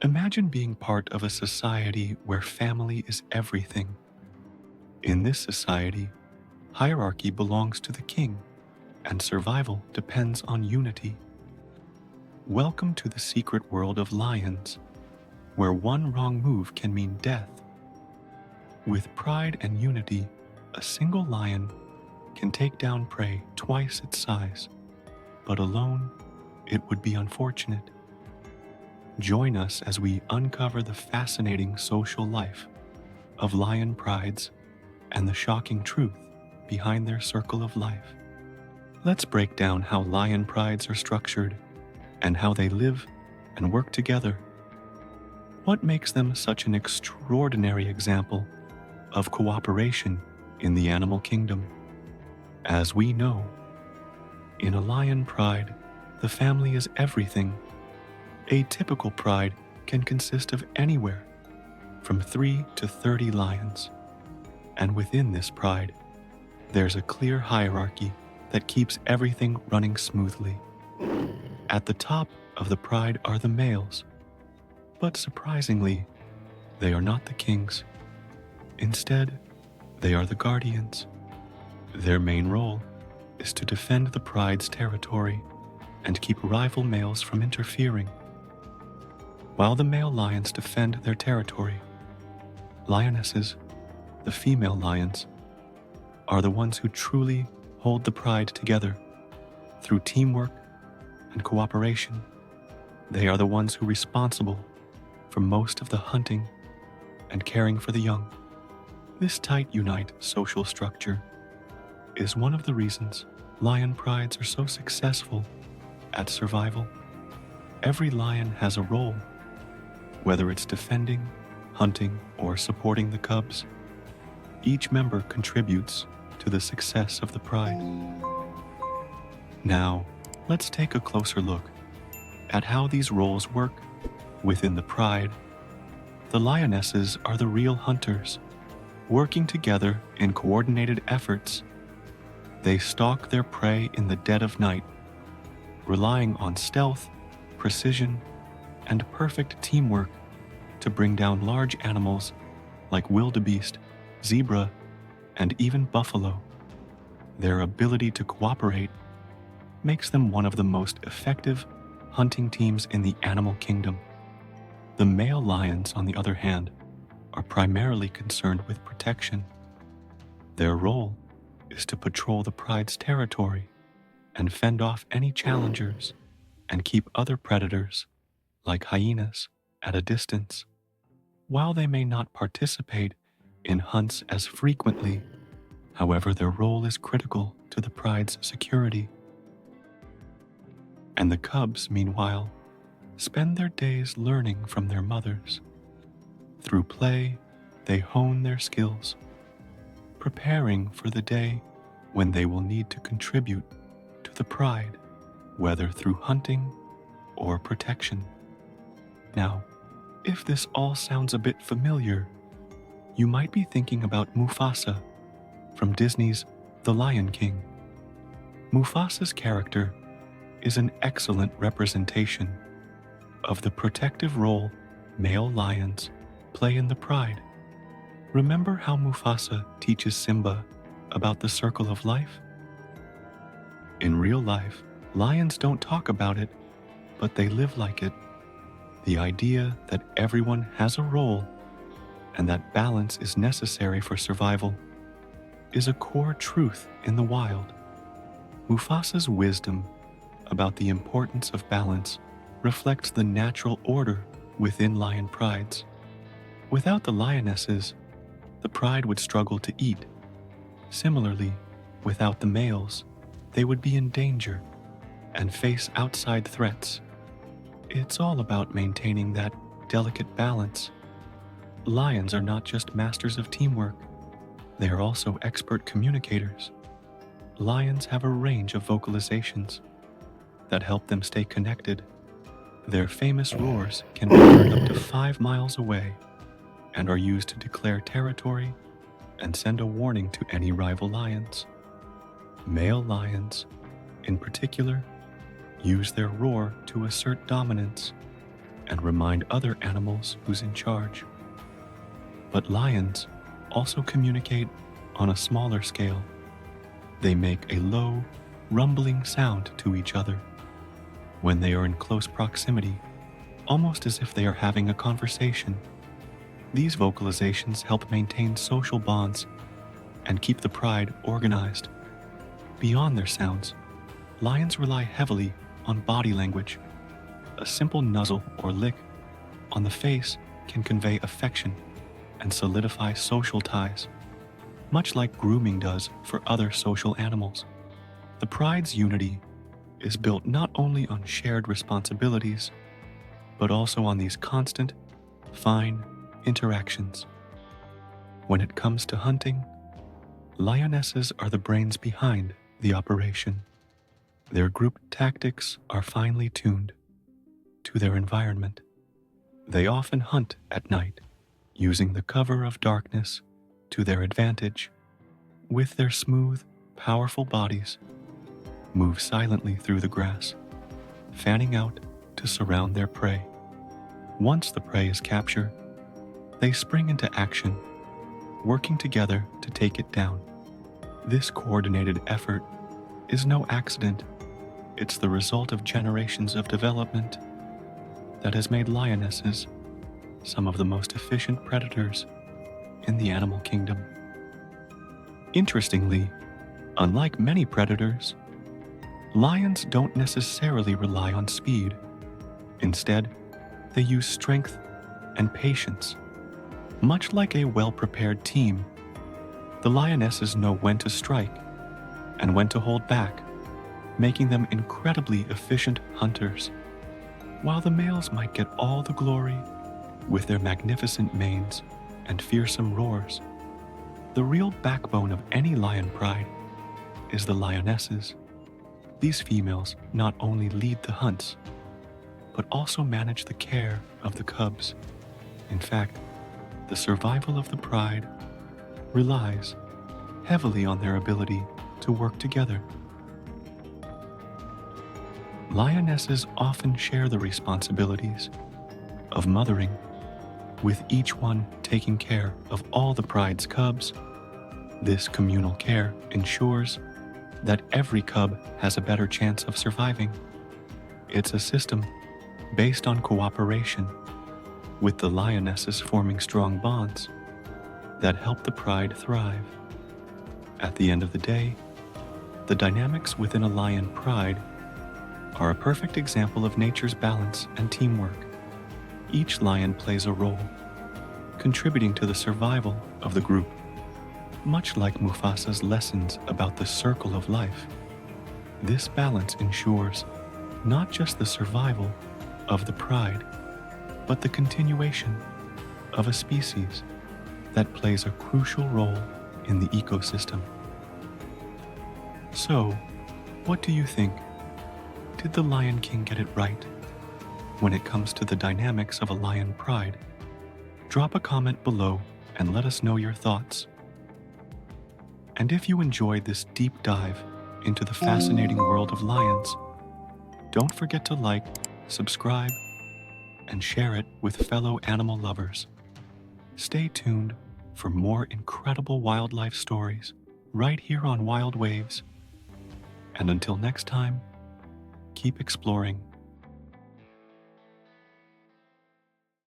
Imagine being part of a society where family is everything. In this society, hierarchy belongs to the king, and survival depends on unity. Welcome to the secret world of lions, where one wrong move can mean death. With pride and unity, a single lion can take down prey twice its size, but alone, it would be unfortunate. Join us as we uncover the fascinating social life of lion prides and the shocking truth behind their circle of life. Let's break down how lion prides are structured and how they live and work together. What makes them such an extraordinary example of cooperation in the animal kingdom? As we know, in a lion pride, the family is everything. A typical pride can consist of anywhere from 3 to 30 lions. And within this pride, there's a clear hierarchy that keeps everything running smoothly. At the top of the pride are the males, but surprisingly, they are not the kings. Instead, they are the guardians. Their main role is to defend the pride's territory and keep rival males from interfering. While the male lions defend their territory, lionesses, the female lions, are the ones who truly hold the pride together through teamwork and cooperation. They are the ones who are responsible for most of the hunting and caring for the young. This tight-unite social structure is one of the reasons lion prides are so successful at survival. Every lion has a role, whether it's defending, hunting, or supporting the cubs. Each member contributes to the success of the pride. Now, let's take a closer look at how these roles work within the pride. The lionesses are the real hunters, working together in coordinated efforts. They stalk their prey in the dead of night, relying on stealth, precision, and perfect teamwork to bring down large animals like wildebeest, zebra, and even buffalo. Their ability to cooperate makes them one of the most effective hunting teams in the animal kingdom. The male lions, on the other hand, are primarily concerned with protection. Their role is to patrol the pride's territory and fend off any challengers and keep other predators, like hyenas, at a distance. While they may not participate in hunts as frequently, however, their role is critical to the pride's security. And the cubs, meanwhile, spend their days learning from their mothers. Through play, they hone their skills, preparing for the day when they will need to contribute to the pride, whether through hunting or protection. Now, if this all sounds a bit familiar, you might be thinking about Mufasa from Disney's The Lion King. Mufasa's character is an excellent representation of the protective role male lions play in the pride. Remember how Mufasa teaches Simba about the circle of life? In real life, lions don't talk about it, but they live like it. The idea that everyone has a role and that balance is necessary for survival is a core truth in the wild. Mufasa's wisdom about the importance of balance reflects the natural order within lion prides. Without the lionesses, the pride would struggle to eat. Similarly, without the males, they would be in danger and face outside threats. It's all about maintaining that delicate balance. Lions are not just masters of teamwork, they are also expert communicators. Lions have a range of vocalizations that help them stay connected. Their famous roars can be heard up to 5 miles away and are used to declare territory and send a warning to any rival lions. Male lions, in particular, use their roar to assert dominance and remind other animals who's in charge. But lions also communicate on a smaller scale. They make a low, rumbling sound to each other when they are in close proximity, almost as if they are having a conversation. These vocalizations help maintain social bonds and keep the pride organized. Beyond their sounds, lions rely heavily on body language. A simple nuzzle or lick on the face can convey affection and solidify social ties, much like grooming does for other social animals. The pride's unity is built not only on shared responsibilities, but also on these constant, fine interactions. When it comes to hunting, lionesses are the brains behind the operation. Their group tactics are finely tuned to their environment. They often hunt at night, using the cover of darkness to their advantage. With their smooth, powerful bodies, move silently through the grass, fanning out to surround their prey. Once the prey is captured, they spring into action, working together to take it down. This coordinated effort is no accident. It's the result of generations of development that has made lionesses some of the most efficient predators in the animal kingdom. Interestingly, unlike many predators, lions don't necessarily rely on speed. Instead, they use strength and patience. Much like a well-prepared team, the lionesses know when to strike and when to hold back, making them incredibly efficient hunters. While the males might get all the glory with their magnificent manes and fearsome roars, the real backbone of any lion pride is the lionesses. These females not only lead the hunts, but also manage the care of the cubs. In fact, the survival of the pride relies heavily on their ability to work together. Lionesses often share the responsibilities of mothering, with each one taking care of all the pride's cubs. This communal care ensures that every cub has a better chance of surviving. It's a system based on cooperation, with the lionesses forming strong bonds that help the pride thrive. At the end of the day, the dynamics within a lion pride are a perfect example of nature's balance and teamwork. Each lion plays a role, contributing to the survival of the group. Much like Mufasa's lessons about the circle of life, this balance ensures not just the survival of the pride, but the continuation of a species that plays a crucial role in the ecosystem. So, what do you think? Did the Lion King get it right when it comes to the dynamics of a lion pride? Drop a comment below and let us know your thoughts. And if you enjoyed this deep dive into the fascinating world of lions, don't forget to like, subscribe, and share it with fellow animal lovers. Stay tuned for more incredible wildlife stories right here on Wild Waves. And until next time, keep exploring